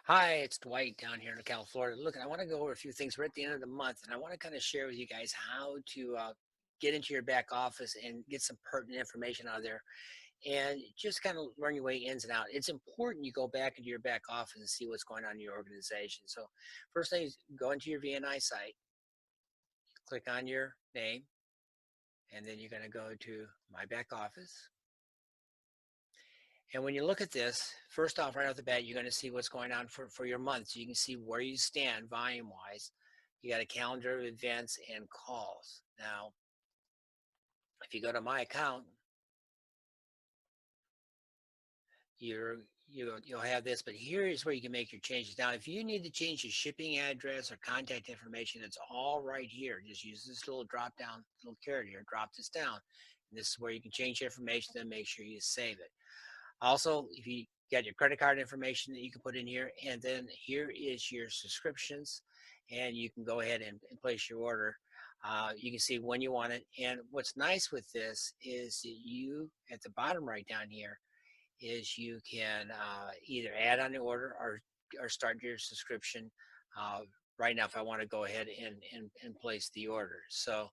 Hi, it's Dwight down here in Cal, Florida. Look, I want to go over a few things. We're at the end of the month, and I want to kind of share with you guys how to get into your back office and get some pertinent information out of there and just kind of learn your way ins and out. It's important you go back into your back office and see what's going on in your organization. So, first thing is go into your VNI site, click on your name, and then you're going to go to My Back Office. And when you look at this, first off, right off the bat, you're going to see what's going on for your month. So you can see where you stand volume-wise. You got a calendar of events and calls. Now, if you go to My Account, you'll have this, but here is where you can make your changes. Now, if you need to change your shipping address or contact information, it's all right here. Just use this little drop down, little caret here, drop this down. And this is where you can change your information and make sure you save it. Also, if you got your credit card information that you can put in here, and then here is your subscriptions, and you can go ahead and place your order. You can see when you want it. And what's nice with this is that you, at the bottom right down here, is you can either add on the order or start your subscription right now if I want to go ahead and place the order. So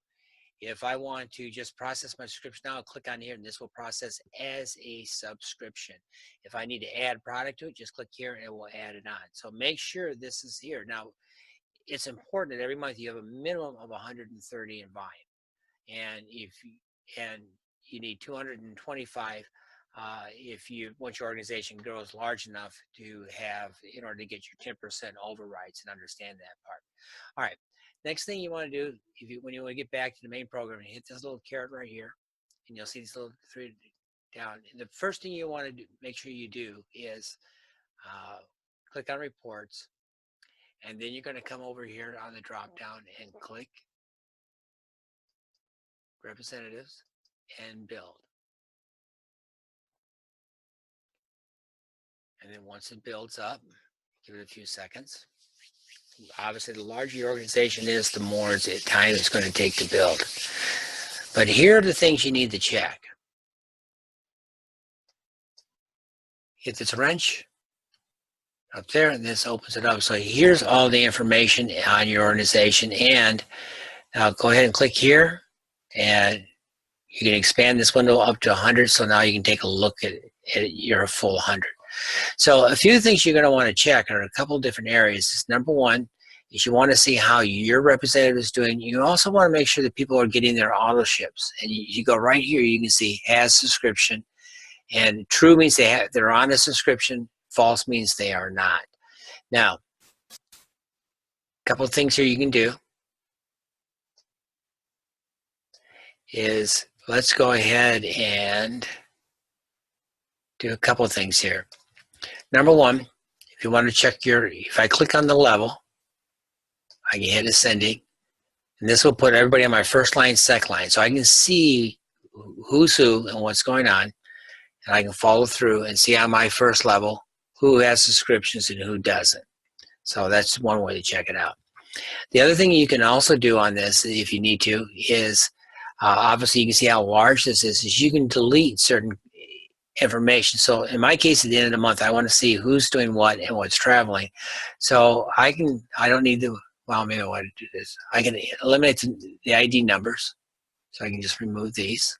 if I want to just process my subscription now, I'll click on here and this will process as a subscription. If I need to add product to it, just click here and it will add it on. So make sure this is here. Now, it's important that every month you have a minimum of 130 in volume. And you need 225 if you once your organization grows large enough to have in order to get your 10% overrides and understand that part. All right. Next thing you want to do, when you want to get back to the main program, hit this little caret right here, and you'll see these little three down. And the first thing you want to do, make sure you do is click on reports, and then you're going to come over here on the drop down and click representatives and build. And then once it builds up, give it a few seconds. Obviously, the larger your organization is, the more time it's going to take to build. But here are the things you need to check. Hit this wrench up there, and this opens it up. So here's all the information on your organization. And now go ahead and click here, and you can expand this window up to 100. So now you can take a look at your full 100. So a few things you're going to want to check are a couple different areas. Number one is you want to see how your representative is doing. You also want to make sure that people are getting their auto ships. And you go right here, you can see has subscription. And true means they're on a subscription. False means they are not. Now, a couple of things here you can do is let's go ahead and do a couple of things here. Number one, if you want to check if I click on the level, I can hit ascending, and this will put everybody on my first line, second line. So I can see who's who and what's going on, and I can follow through and see on my first level who has subscriptions and who doesn't. So that's one way to check it out. The other thing you can also do on this, if you need to, is obviously you can see how large this is you can delete certain information. So in my case, at the end of the month, I want to see who's doing what and what's traveling. So I don't need to, well, maybe I want to do this. I can eliminate the ID numbers. So I can just remove these.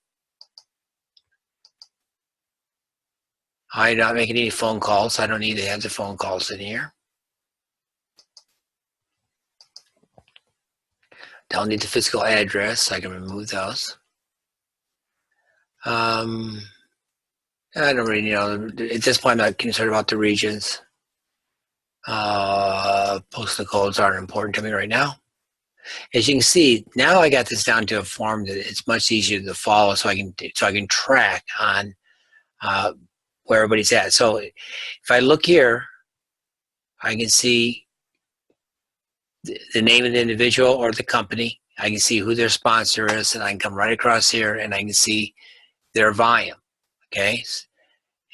I'm not making any phone calls. So I don't need to have the phone calls in here. Don't need the physical address. So I can remove those. I don't really know. At this point, I'm not concerned about the regions. Postal codes aren't important to me right now. As you can see, now I got this down to a form that it's much easier to follow, so I can track on where everybody's at. So if I look here, I can see the name of the individual or the company. I can see who their sponsor is, and I can come right across here and I can see their volume. Okay,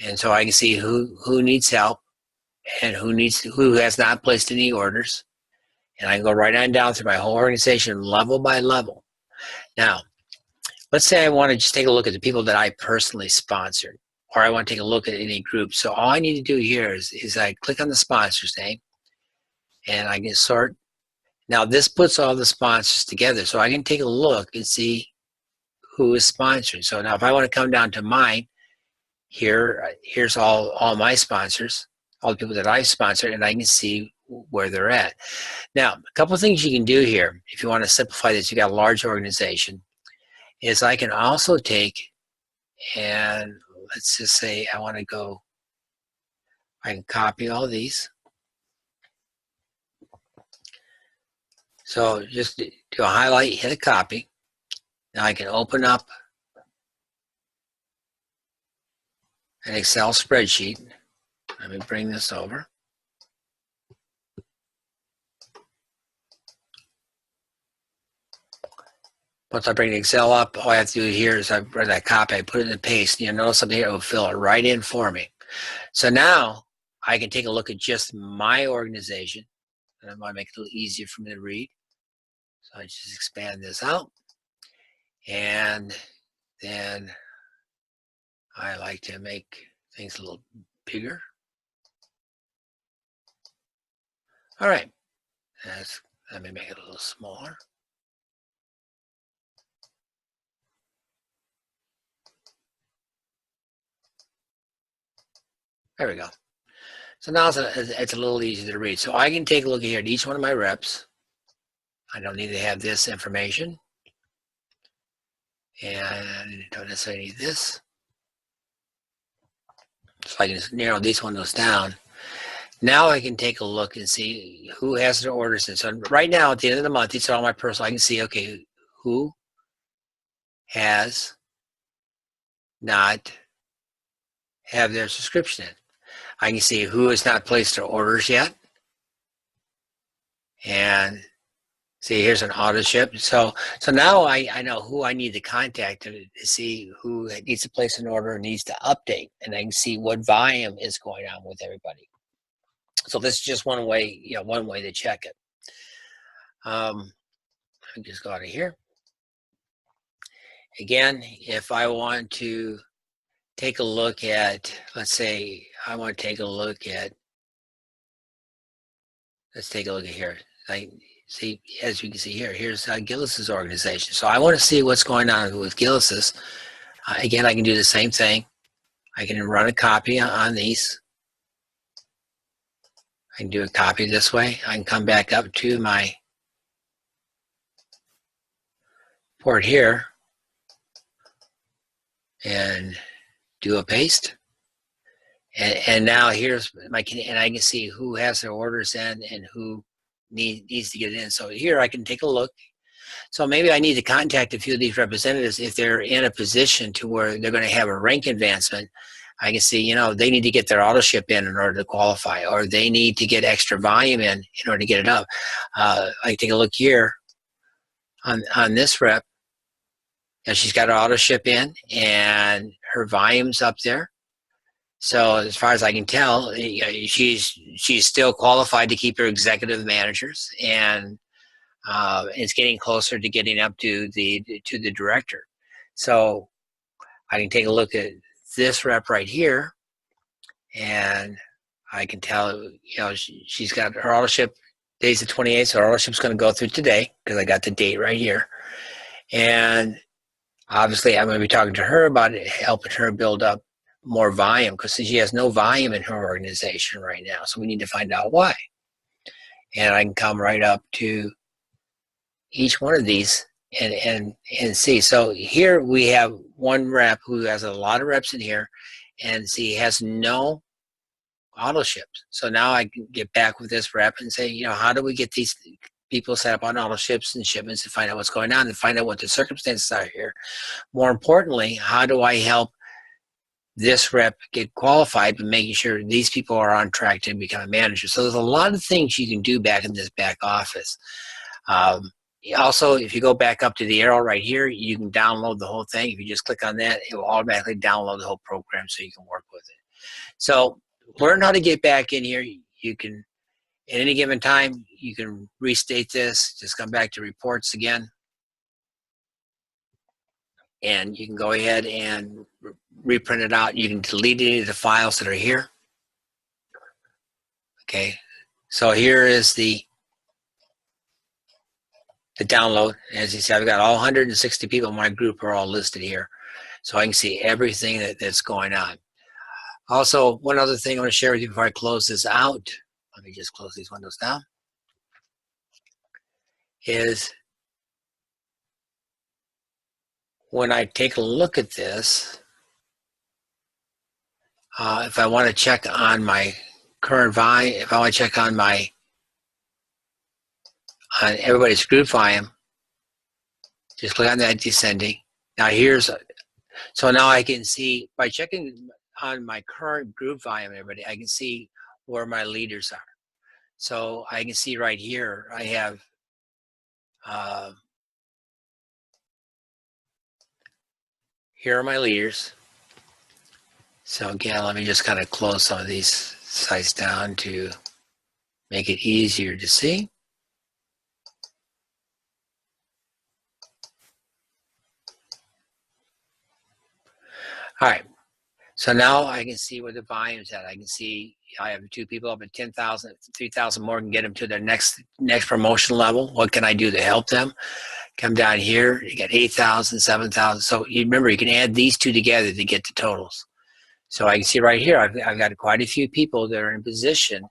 and so I can see who needs help and who has not placed any orders, and I can go right on down through my whole organization level by level. Now, let's say I want to just take a look at the people that I personally sponsored. or I want to take a look at any group. So all I need to do here is I click on the sponsor's name, and I can sort. Now this puts all the sponsors together, so I can take a look and see who is sponsoring. So now if I want to come down to mine, here's all my sponsors, all the people that I sponsored, and I can see where they're at. Now, a couple of things you can do here, if you want to simplify this, you got a large organization, is I can also take, and let's just say I want to go, I can copy all these. So just do a highlight, hit a copy. Now I can open up an Excel spreadsheet. Let me bring this over. Once I bring the Excel up, all I have to do here is I bring that copy, I put it in the paste, and you'll notice something here, it will fill it right in for me. So now I can take a look at just my organization, and I want to make it a little easier for me to read. So I just expand this out, and then I like to make things a little bigger. All right, let me make it a little smaller. There we go. So now it's a little easier to read. So I can take a look here at each one of my reps. I don't need to have this information. And I don't necessarily need this. So I can just narrow these windows down. Now I can take a look and see who has their orders in. So right now at the end of the month, these are all my personal. I can see, okay, who has not have their subscription in. I can see who has not placed their orders yet. And see, here's an auto ship. So now I know who I need to contact to see who needs to place an order and needs to update. And I can see what volume is going on with everybody. So this is just one way, one way to check it. I just go out of here. Again, if I want to take a look at, let's say I want to take a look at, let's take a look at here. I see, as you can see here, here's Gillis's organization. So I want to see what's going on with Gillis's. Again, I can do the same thing. I can run a copy on these. I can do a copy this way. I can come back up to my port here and do a paste. And now here's my, and I can see who has their orders in and who needs to get it in. So here I can take a look. So maybe I need to contact a few of these representatives if they're in a position to where they're going to have a rank advancement. I can see, they need to get their auto ship in order to qualify, or they need to get extra volume in order to get it up. I can take a look here on this rep. Now she's got her auto ship in and her volume's up there. So as far as I can tell, she's still qualified to keep her executive managers, and it's getting closer to getting up to the director. So I can take a look at this rep right here, and I can tell, she's got her auto ship days of 28, so her auto ship's going to go through today because I got the date right here. And obviously I'm going to be talking to her about it, helping her build up more volume, because she has no volume in her organization right now. So we need to find out why. And I can come right up to each one of these and see. So here we have one rep who has a lot of reps in here, and see, has no auto ships. So now I can get back with this rep and say, how do we get these people set up on auto ships and shipments and find out what's going on and find out what the circumstances are here. More importantly, how do I help this rep get qualified, but making sure these people are on track to become a manager. So there's a lot of things you can do back in this back office. Also, if you go back up to the arrow right here, you can download the whole thing. If you just click on that, it will automatically download the whole program so you can work with it. So learn how to get back in here. You can, at any given time, you can restate this. Just come back to reports again. And you can go ahead and reprint it out. You can delete any of the files that are here. Okay, so here is the download. As you see, I've got all 160 people in my group are all listed here. So I can see everything that's going on. Also, one other thing I want to share with you before I close this out, let me just close these windows down, is when I take a look at this, if I want to check on my current volume, if I want to check on everybody's group volume, just click on that descending. Now so now I can see, by checking on my current group volume, everybody, I can see where my leaders are. So I can see right here, I have here are my leaders. So again, let me just kind of close some of these sites down to make it easier to see. All right, so now I can see where the volume's at. I can see I have 2 people up at 10,000, 3,000 more can get them to their next promotion level. What can I do to help them? Come down here, you got 8,000, 7,000. So you remember, you can add these 2 together to get the totals. So I can see right here, I've got quite a few people that are in position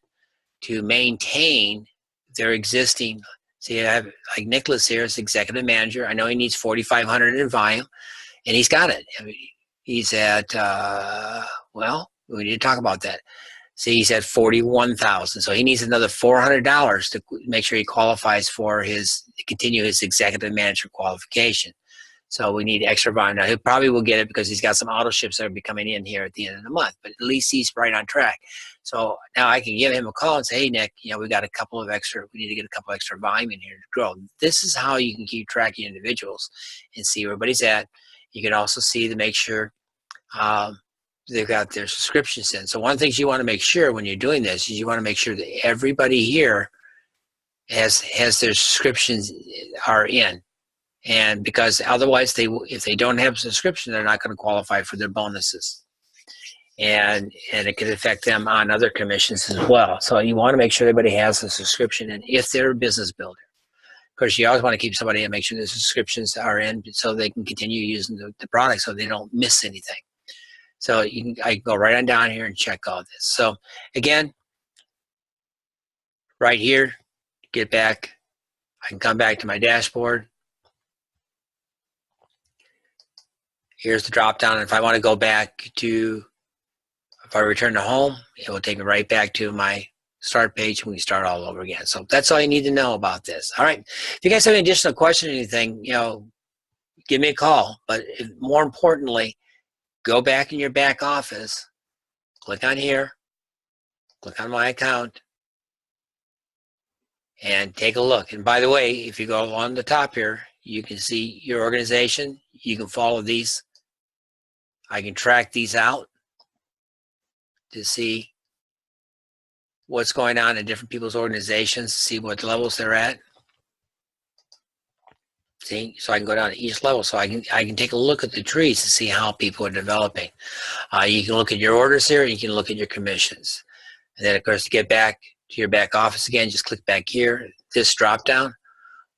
to maintain their existing. See, I have like Nicholas here as executive manager. I know he needs 4,500 in volume, and he's got it. I mean, he's at, well, we need to talk about that. See, he's at 41,000. So he needs another $400 to make sure he qualifies for continue his executive manager qualification. So we need extra volume. Now, he probably will get it because he's got some auto ships that will be coming in here at the end of the month, but at least he's right on track. So now I can give him a call and say, hey, Nick, we need to get a couple extra volume in here to grow. This is how you can keep track of individuals and see where everybody's at. You can also see to make sure they've got their subscriptions in. So one of the things you want to make sure when you're doing this is you want to make sure that everybody here has their subscriptions are in. And because otherwise, if they don't have a subscription, they're not going to qualify for their bonuses. And it could affect them on other commissions as well. So you want to make sure everybody has a subscription, and if they're a business builder. Of course, you always want to keep somebody and make sure the subscriptions are in so they can continue using the product so they don't miss anything. So I can go right on down here and check all this. So again, right here, get back. I can come back to my dashboard. Here's the drop down. And if I want to go back to, if I return to home, it will take me right back to my start page and we start all over again. So that's all you need to know about this. All right. If you guys have any additional questions or anything, give me a call. But more importantly, go back in your back office, click on here, click on my account, and take a look. And by the way, if you go along the top here, you can see your organization. You can follow these. I can track these out to see what's going on in different people's organizations, see what levels they're at. See, so I can go down to each level, so I can take a look at the trees to see how people are developing. You can look at your orders here, and you can look at your commissions. And then, of course, to get back to your back office again, just click back here. This drop down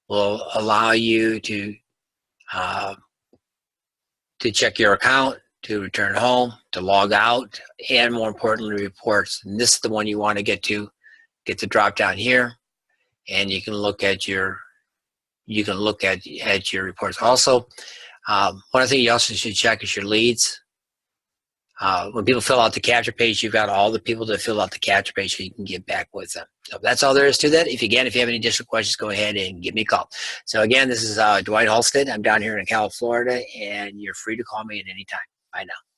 will allow you to check your account, to return home, to log out, and more importantly, reports. And this is the one you want to get to. Get the drop down here, and you can look at your reports. Also, one other thing you also should check is your leads. When people fill out the capture page, you've got all the people that fill out the capture page so you can get back with them. So that's all there is to that. If you have any additional questions, go ahead and give me a call. So again, this is Dwight Halstead. I'm down here in Ocala, Florida, and you're free to call me at any time. Bye now.